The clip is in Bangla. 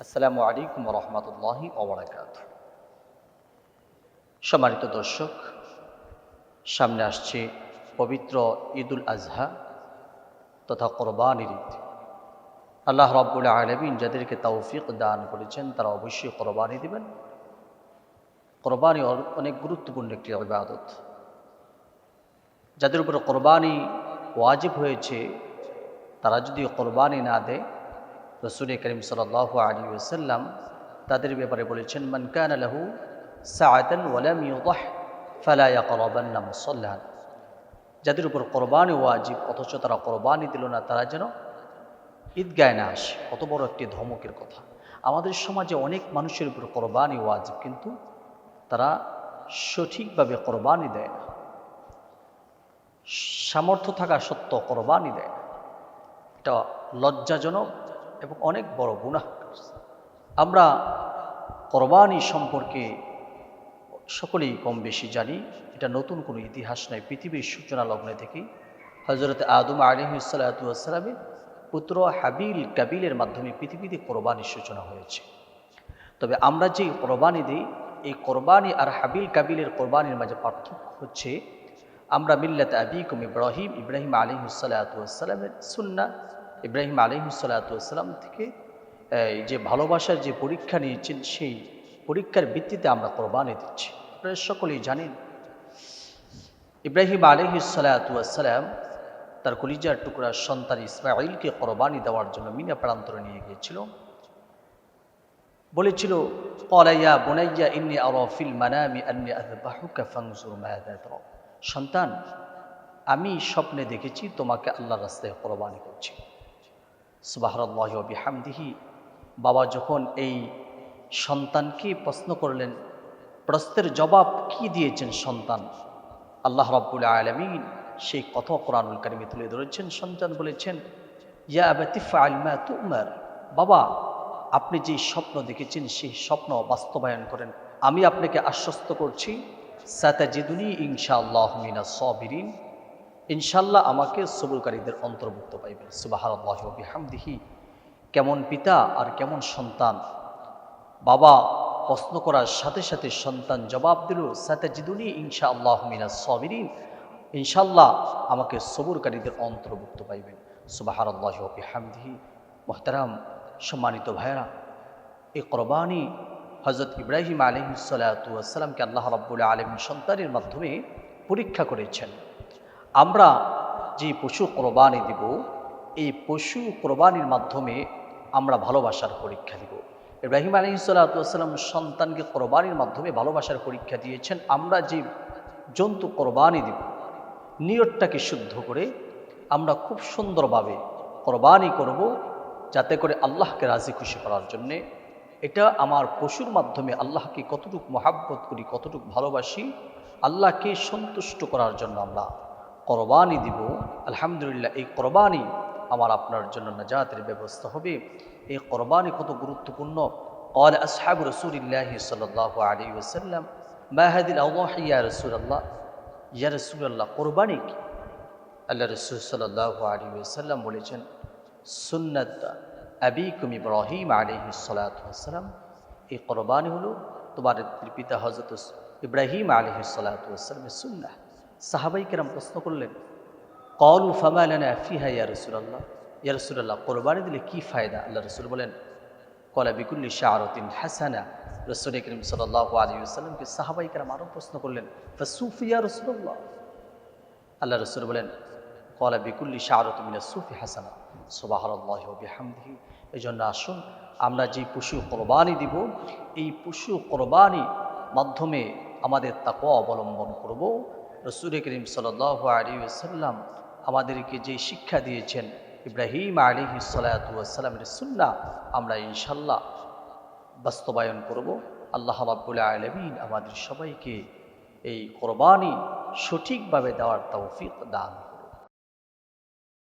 আসসালামু আলাইকুম রহমতুল্লাহি ওবরাকাতুহু। সম্মানিত দর্শক, সামনে আসছে পবিত্র ঈদুল আজহা তথা কোরবানির ঈদ। আল্লাহ রাব্বুল আলামিন যাদেরকে তৌফিক দান করেছেন তারা অবশ্যই কোরবানি দিবেন। কোরবানি অনেক গুরুত্বপূর্ণ একটি ইবাদত। যাদের উপর কোরবানি ওয়াজিব হয়েছে তারা যদি কোরবানি না দেয়, রাসূল করিম সাল্লাল্লাহু আলাইহি ওয়াসাল্লাম তাদের ব্যাপারে বলেছেন, মান কানা লাহু সাআতান ওয়া লাম ইউদাহ ফালা ইয়াকরাবান্না মুসাল্লানা। যাদের উপর কোরবানি ওয়াজিব অথচ তারা কোরবানি দিল না, তারা যেন ঈদগায় না আসে। কত বড় একটি ধমকের কথা। আমাদের সমাজে অনেক মানুষের উপর কোরবানি ওয়াজিব, কিন্তু তারা সঠিকভাবে কোরবানি দেয় না। সামর্থ্য থাকা সত্ত্বেও কোরবানি দেয় না। এটা লজ্জাজনক এবং অনেক বড় গুনাহ। আমরা কোরবানি সম্পর্কে সকলেই কম বেশি জানি। এটা নতুন কোনো ইতিহাস নয়। পৃথিবীর সূচনা লগ্নে থেকেই হযরত আদম আলাইহিস সালাতু ওয়াস সালামের পুত্র হাবিল কাবিলের মাধ্যমে পৃথিবীতে কোরবানির সূচনা হয়েছে। তবে আমরা যে কোরবানি দিই, এই কোরবানি আর হাবিল কাবিলের কোরবানির মাঝে পার্থক্য হচ্ছে, আমরা মিল্লাত আবিকুম ইব্রাহিম, ইব্রাহিম আলাইহিস সালাতু ওয়াস সালামের সুন্নাহ, ইব্রাহিম আলাইহিস সালাতু ওয়াস সালাম থেকে এই যে ভালোবাসার যে পরীক্ষা নিয়েছেন, সেই পরীক্ষার ভিত্তিতে আমরা কোরবানি দিচ্ছি। আপনারা সকলেই জানেন, ইব্রাহিম আলাইহিস সালাতু ওয়াস সালাম তার কলিজার টুকরা সন্তান ইসমাঈলকে কোরবানি দেওয়ার জন্য মিনা প্রান্তরে নিয়ে গিয়েছিল। বলেছিল, ক্বালা ইয়া বুনাইয়া ইন্নী আরা ফিল মানামি আন্নী আযবাহুকা ফানজুর মাযা তারা। সন্তান, আমি স্বপ্নে দেখেছি তোমাকে আল্লাহর রাস্তায় কোরবানি করছি। সুবহানাল্লাহি ওয়া বিহামদিহি। বাবা যখন এই সন্তানকে প্রশ্ন করলেন, প্রশ্নের জবাব কি দিয়েছেন সন্তান? আল্লাহ রাব্বুল আলামিন সেই কথা কোরআনুল কারীমে তুলে ধরেছেন। সন্তান বলেছেন, ইয়া আবাতি ফাআল মা তু'মার। বাবা, আপনি যে স্বপ্ন দেখেছেন সেই স্বপ্ন বাস্তবায়ন করেন। আমি আপনাকে আশ্বস্ত করছি, সাতাজিদুনি ইনশাআল্লাহু মিনাস সাবিরিন। ইনশাআল্লাহ আমাকে সবুরকারীদের অন্তর্ভুক্ত পাইবেন। সুবহানাল্লাহি ওয়া বিহামদিহি। কেমন পিতা আর কেমন সন্তান! বাবা প্রশ্ন করার সাথে সাথে সন্তান জবাব দিল, সাতাজিদুনি ইনশাআল্লাহু মিনাস সাবিরিন। ইনশাআল্লাহ আমাকে সবুরকারীদের অন্তর্ভুক্ত পাইবেন। সুবহানাল্লাহি ওয়া বিহামদিহি। মুহতারাম সম্মানিত ভাইরা, এই কোরবানি হযরত ইব্রাহিম আলাইহিস সালাতু ওয়াস সালামকে আল্লাহ রাব্বুল আলামিন সন্তানের মাধ্যমে পরীক্ষা করেছেন। আমরা যে পশু কোরবানি দিব, এই পশু কোরবানির মাধ্যমে আমরা ভালোবাসার পরীক্ষা দিব। ইব্রাহিম আলাইহিস সালাতু ওয়াস সালাম সন্তানকে কোরবানির মাধ্যমে ভালোবাসার পরীক্ষা দিয়েছেন। আমরা যে জন্তু কোরবানি দিব, নিয়তটাকে শুদ্ধ করে আমরা খুব সুন্দরভাবে কোরবানি করব, যাতে করে আল্লাহকে রাজি খুশি করার জন্যে। এটা আমার পশুর মাধ্যমে আল্লাহকে কতটুকু মহাব্বত করি, কতটুকু ভালোবাসি, আল্লাহকে সন্তুষ্ট করার জন্য আমরা কোরবানি দিব। আলহামদুলিল্লাহ, এই কোরবানি আমার আপনার জন্য নাজাতের ব্যবস্থা হবে। এই কোরবানি কত গুরুত্বপূর্ণ। قال أصحاب رسول الله صلى الله عليه وسلم ما هذه الأضاحي يا رسول الله। ইয়া রাসূলুল্লাহ, কোরবানি কি? আল্লাহ রাসূল সাল্লাল্লাহু আলাইহি ওয়াসাল্লাম বলেছেন, সুন্নাত আবিকুম ইব্রাহিম আলাইহিস সালাতু ওয়াস সালাম। এই কোরবানি হলো তোমার পিতা হযরত ইব্রাহিম আলাইহিস সালাতু ওয়াস সালামের সুন্নাহ। সাহাবায়ে কেরাম প্রশ্ন করলেন, ক্বালু ফামা লানা ফিহা ইয়া রাসূলুল্লাহ। ইয়া রাসূলুল্লাহ, কোরবানি দিলে কি ফায়দা? আল্লাহ রাসূল বলেন, ক্বালা বিকুল্লি শাআরাতিন হাসানা। রাসূল করিম সাল্লাল্লাহু আলাইহি ওয়াসাল্লামকে সাহাবায়ে কেরাম আরো প্রশ্ন করলেন, ফাসুফি ইয়া রাসূলুল্লাহ। আল্লাহ রাসূল বলেন, ক্বালা বিকুল্লি শাআরাতিন মিনাস সুফি হাসানা। সুবহানাল্লাহি ওয়া বিহামদিহি। এজন্য আসুন, আমরা যে পশু কোরবানি দিব, এই পশু কোরবানি মাধ্যমে আমাদের তাকওয়া অবলম্বন করব। রাসূল করিম সাল্লাল্লাহু আলাইহি ওয়াসাল্লাম আমাদেরকে যে শিক্ষা দিয়েছেন, ইব্রাহিম আলাইহিস সালাতু ওয়াস সালামের সুন্নাহ, আমরা ইনশাআল্লাহ বাস্তবায়ন করব। আল্লাহ রাব্বুল আলামিন আমাদের সবাইকে এই কোরবানি সঠিকভাবে দেওয়ার তৌফিক দান করুন।